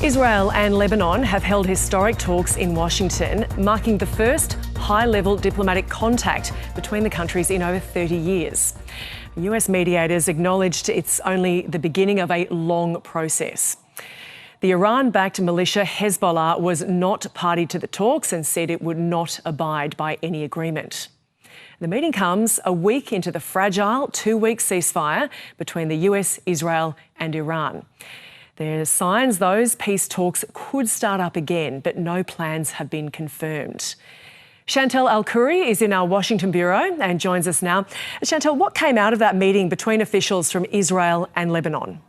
Israel and Lebanon have held historic talks in Washington, marking the first high-level diplomatic contact between the countries in over 30 years. US mediators acknowledged it's only the beginning of a long process. The Iran-backed militia Hezbollah was not party to the talks and said it would not abide by any agreement. The meeting comes a week into the fragile two-week ceasefire between the US, Israel and Iran. There's signs those peace talks could start up again, but no plans have been confirmed. Chantel Al-Khoury is in our Washington bureau and joins us now. Chantel, what came out of that meeting between officials from Israel and Lebanon?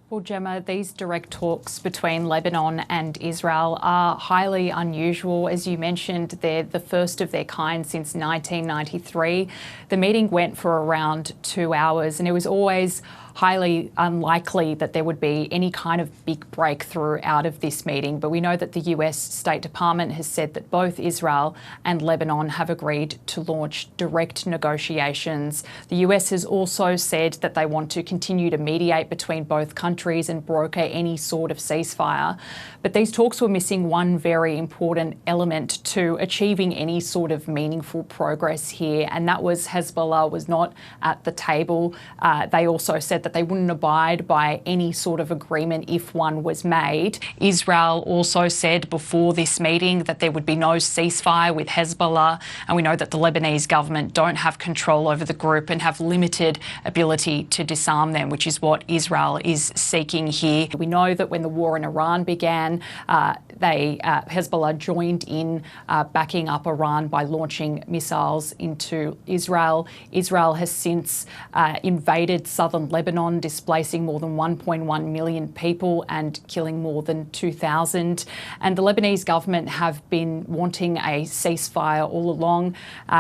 Well, Gemma, these direct talks between Lebanon and Israel are highly unusual. As you mentioned, they're the first of their kind since 1993. The meeting went for around 2 hours, and it was always highly unlikely that there would be any kind of big breakthrough out of this meeting. But we know that the US State Department has said that both Israel and Lebanon have agreed to launch direct negotiations. The US has also said that they want to continue to mediate between both countries and broker any sort of ceasefire. But these talks were missing one very important element to achieving any sort of meaningful progress here, and that was Hezbollah was not at the table. They also said that they wouldn't abide by any sort of agreement if one was made. Israel also said before this meeting that there would be no ceasefire with Hezbollah, and we know that the Lebanese government don't have control over the group and have limited ability to disarm them, which is what Israel is seeking here. We know that when the war in Iran began, Hezbollah joined in backing up Iran by launching missiles into Israel. Israel has since invaded southern Lebanon, displacing more than 1.1 million people and killing more than 2,000. And the Lebanese government have been wanting a ceasefire all along.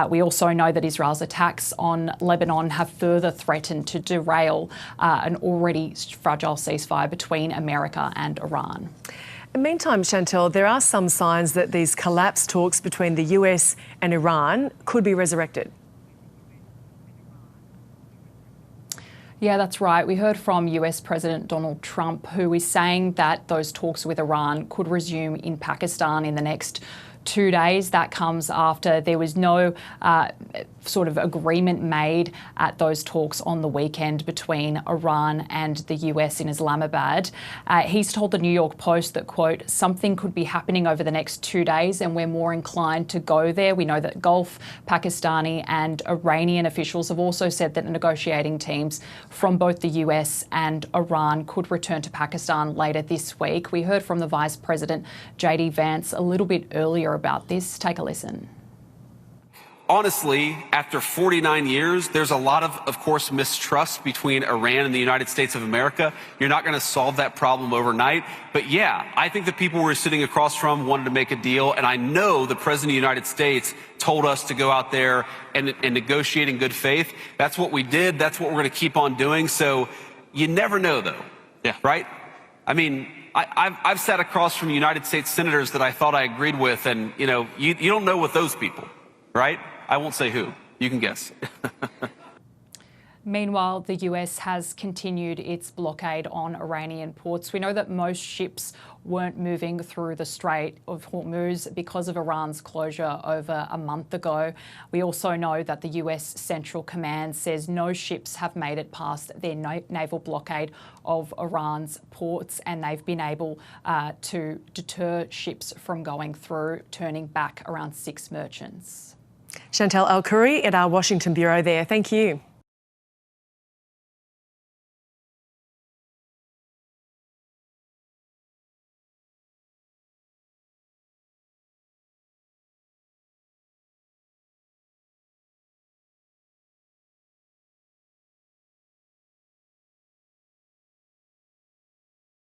We also know that Israel's attacks on Lebanon have further threatened to derail an already fragile ceasefire between America and Iran. In the meantime, Chantel, there are some signs that these collapsed talks between the US and Iran could be resurrected. Yeah, that's right. We heard from US President Donald Trump, who is saying that those talks with Iran could resume in Pakistan in the next 2 days. That comes after there was no sort of agreement made at those talks on the weekend between Iran and the US in Islamabad. He's told the New York Post that, quote, something could be happening over the next 2 days and we're more inclined to go there. We know that Gulf, Pakistani and Iranian officials have also said that negotiating teams from both the US and Iran could return to Pakistan later this week. We heard from the Vice President, JD Vance, a little bit earlier about this. Take a listen. Honestly, after 49 years, there's a lot of course, mistrust between Iran and the United States of America. You're not going to solve that problem overnight. But yeah, I think the people we're sitting across from wanted to make a deal. And I know the President of the United States told us to go out there and negotiate in good faith. That's what we did. That's what we're going to keep on doing. So you never know, though. Yeah. Right? I mean, I've sat across from United States senators that I thought I agreed with, and, you know, you don't know with those people, right? I won't say who. You can guess. Meanwhile, the US has continued its blockade on Iranian ports. We know that most ships weren't moving through the Strait of Hormuz because of Iran's closure over a month ago. We also know that the US Central Command says no ships have made it past their naval blockade of Iran's ports, and they've been able to deter ships from going through, turning back around 6 merchants. Chantel Al-Khoury at our Washington bureau there. Thank you.